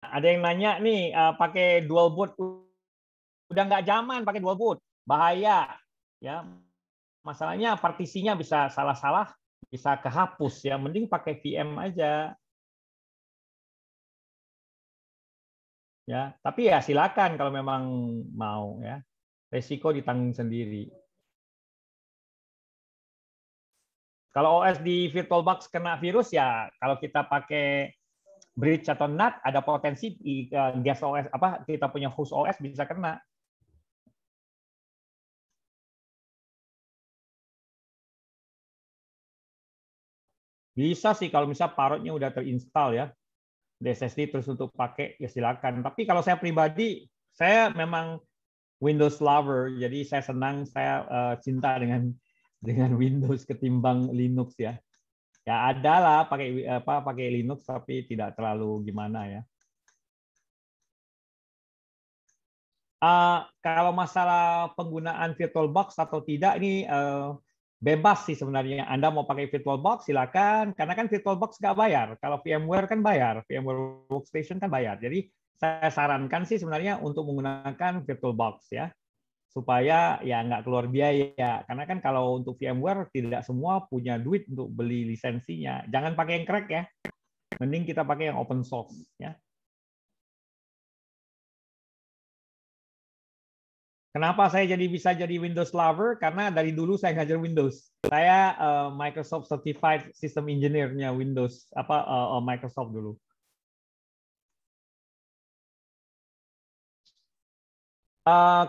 Ada yang nanya nih, pakai dual boot udah nggak zaman pakai dual boot, bahaya ya. Masalahnya partisinya bisa salah-salah, bisa kehapus ya. Mending pakai VM aja. Ya, tapi ya silakan kalau memang mau ya. Resiko ditanggung sendiri. Kalau OS di VirtualBox kena virus ya, kalau kita pakai bridge atau NAT ada potensi guest OS kita punya host OS bisa kena. Bisa sih kalau misalnya parrotnya udah terinstall ya. SSD terus untuk pakai ya silakan. Tapi kalau saya pribadi, saya memang Windows lover, jadi saya senang, saya cinta dengan Windows ketimbang Linux ya. Ya ada lah pakai Linux tapi tidak terlalu gimana ya. Kalau masalah penggunaan VirtualBox atau tidak ini bebas sih sebenarnya. Anda mau pakai VirtualBox silakan, karena kan VirtualBox nggak bayar. Kalau VMware kan bayar, VMware Workstation kan bayar. Jadi saya sarankan sih sebenarnya untuk menggunakan VirtualBox ya, supaya ya nggak keluar biaya. Karena kan kalau untuk VMware tidak semua punya duit untuk beli lisensinya. Jangan pakai yang crack ya. Mending kita pakai yang open source ya. Kenapa saya bisa jadi Windows lover? Karena dari dulu saya ngajar Windows. Saya Microsoft Certified System Engineer-nya Windows, Microsoft dulu.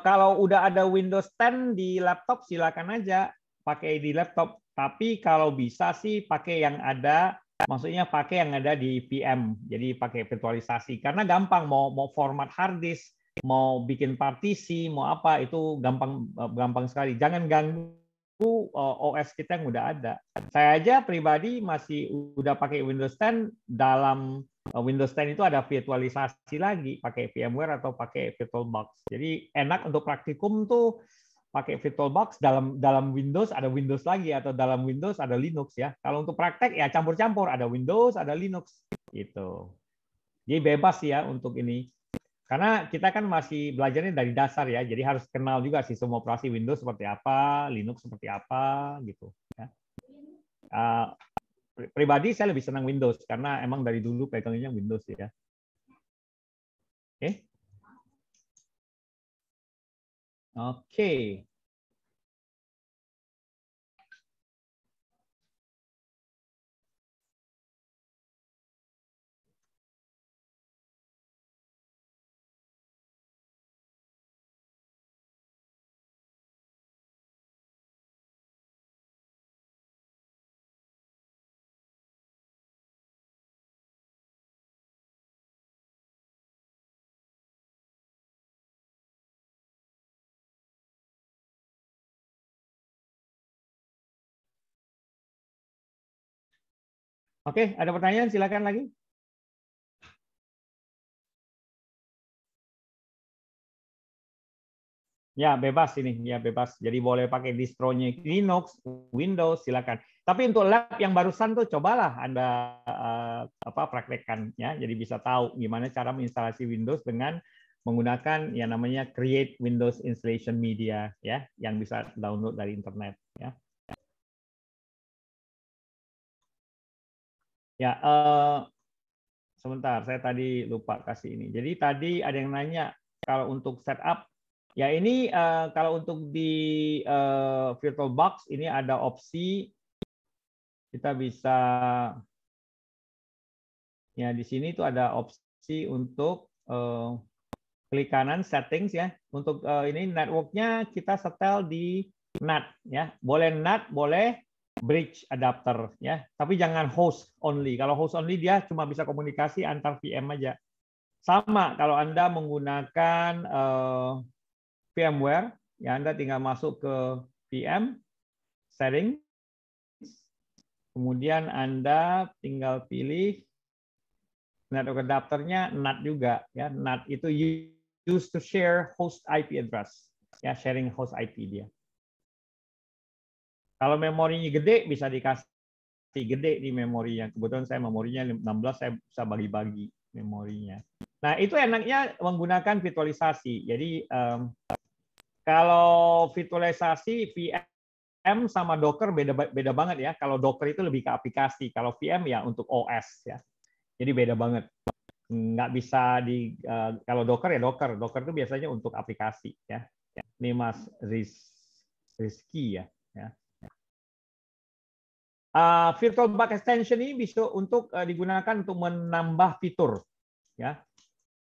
Kalau udah ada Windows 10 di laptop, silakan aja pakai di laptop. Tapi kalau bisa sih pakai yang ada, maksudnya pakai yang ada di VM. Jadi pakai virtualisasi. Karena gampang mau format hard disk, mau bikin partisi, mau apa itu gampang sekali. Jangan ganggu OS kita yang udah ada. Saya aja pribadi masih udah pakai Windows 10, dalam Windows 10 itu ada virtualisasi lagi, pakai VMware atau pakai VirtualBox. Jadi enak untuk praktikum tuh pakai VirtualBox, dalam Windows ada Windows lagi, atau dalam Windows ada Linux ya. Kalau untuk praktek ya campur-campur, ada Windows, ada Linux gitu. Jadi bebas ya untuk ini. Karena kita kan masih belajarnya dari dasar ya, jadi harus kenal juga sistem operasi Windows seperti apa, Linux seperti apa, gitu. Ya. Pribadi saya lebih senang Windows karena emang dari dulu pegangnya Windows ya. Oke. Oke. Oke, ada pertanyaan silakan lagi. Ya, bebas ini, ya bebas. Jadi boleh pakai distronya Linux, Windows, silakan. Tapi untuk lab yang barusan tuh cobalah Anda praktekkan ya. Jadi bisa tahu gimana cara menginstalasi Windows dengan menggunakan yang namanya Create Windows Installation Media ya, yang bisa download dari internet ya. Ya, sebentar, saya tadi lupa kasih ini. Jadi tadi ada yang nanya kalau untuk setup. Ya ini kalau untuk di VirtualBox ini ada opsi kita bisa ya di sini itu ada opsi untuk klik kanan settings ya. Untuk ini networknya kita setel di NAT ya. Boleh NAT, boleh bridge adapter ya. Tapi jangan host only. Kalau host only dia cuma bisa komunikasi antar VM aja. Sama kalau Anda menggunakan VMware, ya Anda tinggal masuk ke VM, setting, kemudian Anda tinggal pilih network adapternya NAT juga, ya NAT itu used to share host IP address, ya sharing host IP dia. Kalau memorinya gede bisa dikasih gede di memorinya. Kebetulan saya memorinya 16, saya bisa bagi-bagi memorinya. Nah itu enaknya menggunakan virtualisasi. Jadi kalau virtualisasi VM sama Docker beda banget ya. Kalau Docker itu lebih ke aplikasi, kalau VM ya untuk OS ya. Jadi beda banget. Nggak bisa kalau Docker ya Docker itu biasanya untuk aplikasi ya. Ini Mas Rizky ya. VirtualBox extension ini bisa untuk digunakan untuk menambah fitur ya.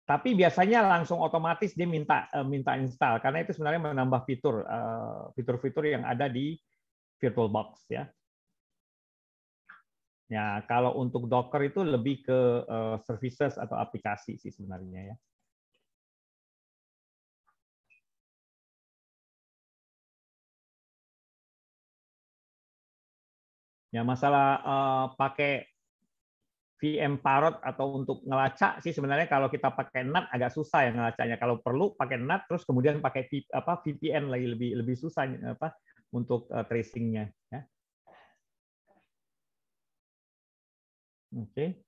Tapi biasanya langsung otomatis dia minta install karena itu sebenarnya menambah fitur-fitur yang ada di VirtualBox ya. Ya, kalau untuk Docker itu lebih ke services atau aplikasi sih sebenarnya ya. Ya, masalah pakai VM Parrot atau untuk ngelacak sih sebenarnya kalau kita pakai NAT agak susah ya ngelacaknya. Kalau perlu pakai NAT terus kemudian pakai VPN lagi lebih susah untuk tracingnya. Ya. Oke.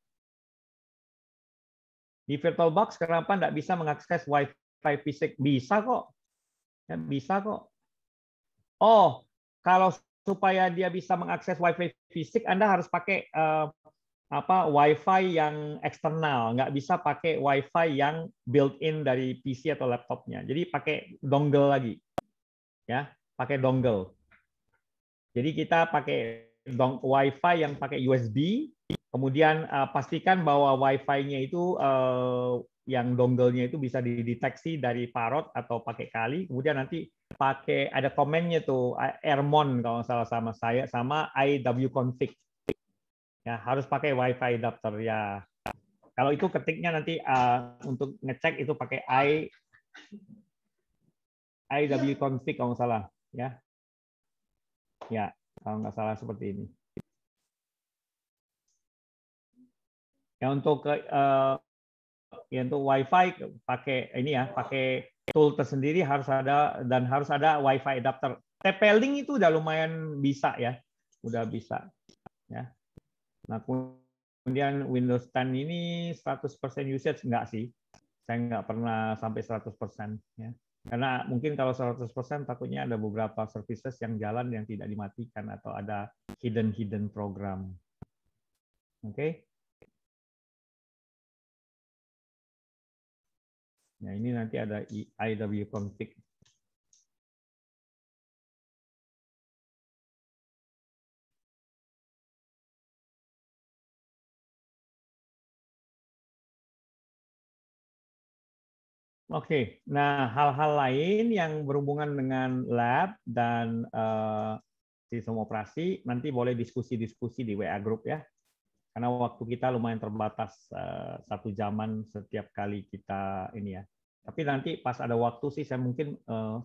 Di VirtualBox kenapa nggak bisa mengakses Wi-Fi fisik? Bisa kok. Ya, bisa kok. Oh, kalau supaya dia bisa mengakses Wi-Fi fisik, Anda harus pakai Wi-Fi yang eksternal. Nggak bisa pakai Wi-Fi yang built-in dari PC atau laptopnya. Jadi pakai dongle lagi. Ya, pakai dongle. Jadi kita pakai Wi-Fi yang pakai USB, kemudian pastikan bahwa Wi-Fi-nya itu yang dongle-nya itu bisa dideteksi dari Parrot atau pakai Kali, kemudian nanti pakai ada komennya tuh Airmon kalau nggak salah sama saya sama iwconfig. Ya, harus pakai Wi-Fi adapter ya. Kalau itu ketiknya nanti untuk ngecek itu pakai iwconfig kalau nggak salah ya. Ya, kalau nggak salah seperti ini. Ya untuk WiFi pakai ini ya, pakai tool tersendiri harus ada dan harus ada WiFi adapter. TP-Link itu udah lumayan bisa ya, udah bisa ya. Nah kemudian Windows 10 ini 100% usage enggak sih? Saya nggak pernah sampai 100% ya. Karena mungkin kalau 100% takutnya ada beberapa services yang jalan yang tidak dimatikan atau ada hidden program. Oke. Nah, ini nanti ada iwconfig. Oke, nah hal-hal lain yang berhubungan dengan lab dan sistem operasi nanti boleh diskusi-diskusi di WA Group ya. Karena waktu kita lumayan terbatas 1 jaman setiap kali kita ini ya. Tapi nanti pas ada waktu sih saya mungkin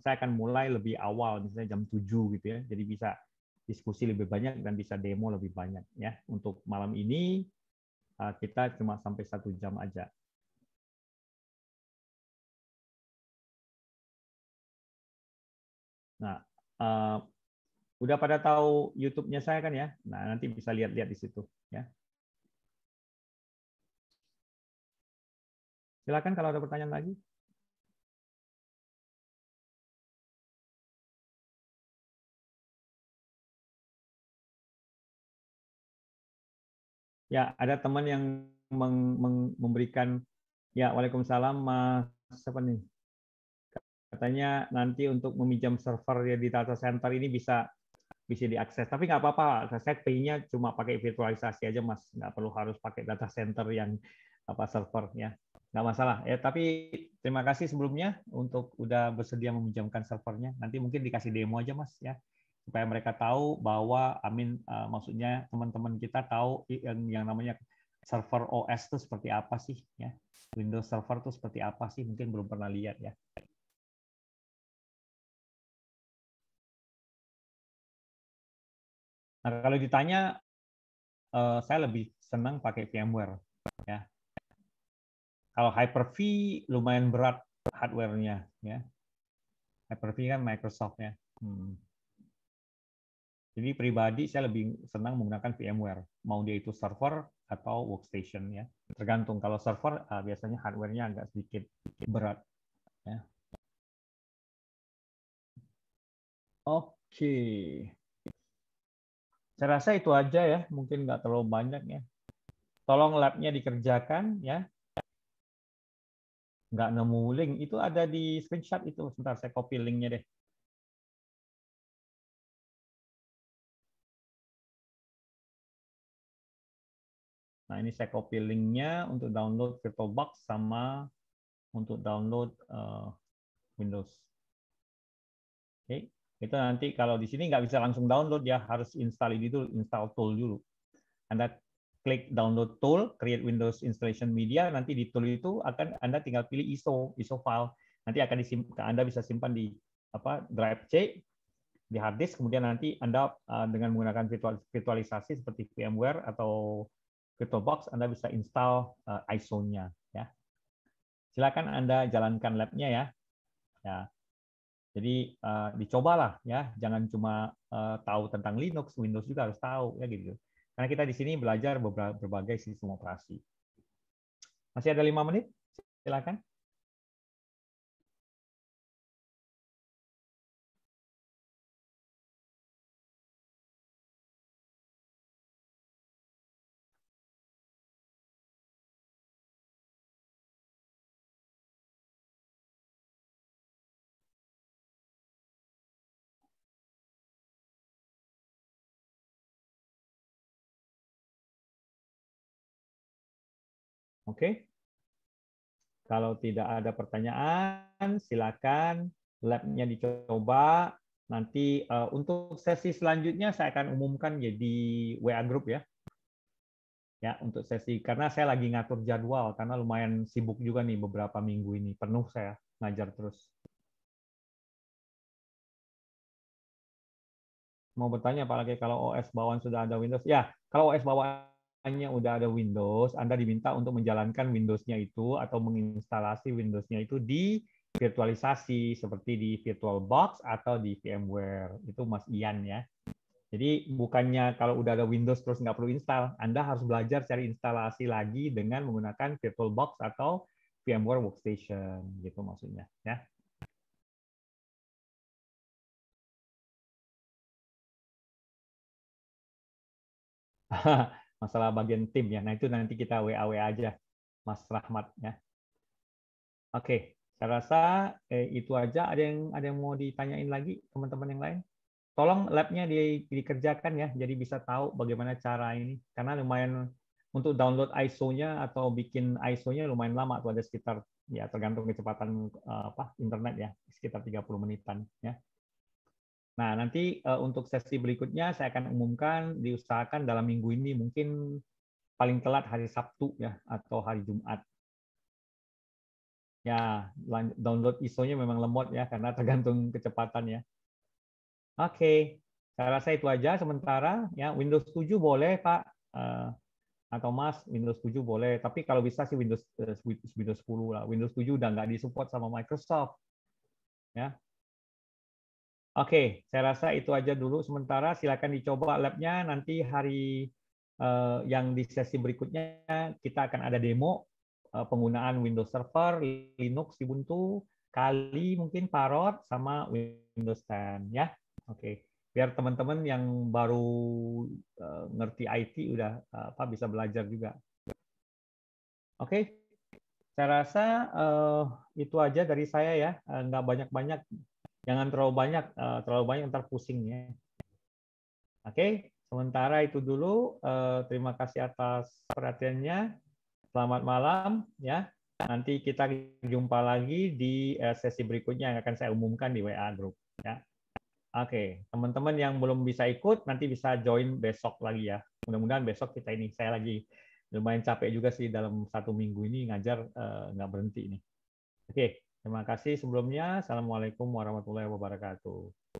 saya akan mulai lebih awal misalnya jam 7 gitu ya. Jadi bisa diskusi lebih banyak dan bisa demo lebih banyak ya. Untuk malam ini kita cuma sampai 1 jam aja. Nah, udah pada tahu YouTube-nya saya kan ya? Nah, nanti bisa lihat-lihat di situ ya. Silakan kalau ada pertanyaan lagi. Ya, ada teman yang memberikan ya, Waalaikumsalam Mas siapa nih? Katanya nanti untuk meminjam server ya di data center ini bisa diakses. Tapi nggak apa-apa, saya pay-nya cuma pakai virtualisasi aja Mas, nggak perlu harus pakai data center yang server ya. Nggak masalah ya. Tapi terima kasih sebelumnya untuk udah bersedia meminjamkan servernya. Nanti mungkin dikasih demo aja Mas ya, supaya mereka tahu bahwa maksudnya teman-teman kita tahu yang namanya server OS itu seperti apa sih ya. Windows Server itu seperti apa sih, mungkin belum pernah lihat ya. Nah, kalau ditanya, saya lebih senang pakai VMware. Ya. Kalau Hyper-V lumayan berat hardware-nya. Ya. Hyper-V kan Microsoft ya. Jadi pribadi saya lebih senang menggunakan VMware. Mau dia itu server atau workstation. Ya. Tergantung. Kalau server, biasanya hardware-nya agak sedikit berat. Ya. Oke. Saya rasa itu aja ya, mungkin nggak terlalu banyak ya. Tolong lab-nya dikerjakan ya. Nggak nemu link, itu ada di screenshot itu. Sebentar, saya copy linknya deh. Nah, ini saya copy linknya untuk download VirtualBox sama untuk download Windows. Oke, itu nanti kalau di sini nggak bisa langsung download ya, harus install ini dulu, install tool dulu. Anda klik download tool, create Windows installation media, nanti di tool itu akan Anda tinggal pilih ISO file. Nanti akan Anda bisa simpan di drive C, di hard disk, kemudian nanti Anda dengan menggunakan virtualisasi seperti VMware atau VirtualBox, Anda bisa install ISO-nya. Ya. Silakan Anda jalankan lab-nya ya. Ya. Jadi dicobalah ya, jangan cuma tahu tentang Linux, Windows juga harus tahu ya gitu. Karena kita di sini belajar berbagai sistem operasi. Masih ada 5 menit, silakan. Oke. Kalau tidak ada pertanyaan, silakan lab-nya dicoba. Nanti untuk sesi selanjutnya saya akan umumkan jadi WA group ya. Ya, untuk sesi karena saya lagi ngatur jadwal karena lumayan sibuk juga nih beberapa minggu ini. Penuh saya ngajar terus. Mau bertanya Pak lagi kalau OS bawaan sudah ada Windows? Ya, kalau OS bawaannya udah ada Windows, Anda diminta untuk menjalankan Windows-nya itu atau menginstalasi Windows-nya itu di virtualisasi seperti di VirtualBox atau di VMware. Itu Mas Ian ya. Jadi bukannya kalau udah ada Windows terus nggak perlu install, Anda harus belajar cari instalasi lagi dengan menggunakan VirtualBox atau VMware Workstation, gitu maksudnya. Ya. Masalah bagian tim ya. Nah itu nanti kita WA aja, Mas Rahmat ya. Oke, saya rasa itu aja. Ada yang mau ditanyain lagi teman-teman yang lain? Tolong lab-nya dikerjakan ya, jadi bisa tahu bagaimana cara ini. Karena lumayan untuk download ISO-nya atau bikin ISO-nya lumayan lama tuh, ada sekitar ya tergantung kecepatan internet ya, sekitar 30 menitan ya. Nah, nanti untuk sesi berikutnya saya akan umumkan, diusahakan dalam minggu ini, mungkin paling telat hari Sabtu ya atau hari Jumat. Ya, download ISO-nya memang lemot ya karena tergantung kecepatan ya. Oke, saya rasa itu aja sementara ya. Windows 7 boleh Pak atau Mas, Windows 7 boleh. Tapi kalau bisa sih Windows 10 lah. Windows 7 udah nggak disupport sama Microsoft. Ya. Oke, saya rasa itu aja dulu sementara. Silakan dicoba lab-nya. Nanti hari yang di sesi berikutnya kita akan ada demo penggunaan Windows Server, Linux, Ubuntu, Kali mungkin Parrot sama Windows 10 ya. Oke, biar teman-teman yang baru ngerti IT udah bisa belajar juga. Oke, saya rasa itu aja dari saya ya. Nggak banyak-banyak, jangan terlalu banyak ntar pusing ya. Oke, sementara itu dulu. Terima kasih atas perhatiannya. Selamat malam ya. Nanti kita jumpa lagi di sesi berikutnya yang akan saya umumkan di WA Group ya. Oke, teman-teman yang belum bisa ikut nanti bisa join besok lagi ya. Mudah-mudahan besok kita ini, saya lagi lumayan capek juga sih dalam 1 minggu ini ngajar nggak berhenti ini. Oke, terima kasih sebelumnya. Assalamualaikum warahmatullahi wabarakatuh.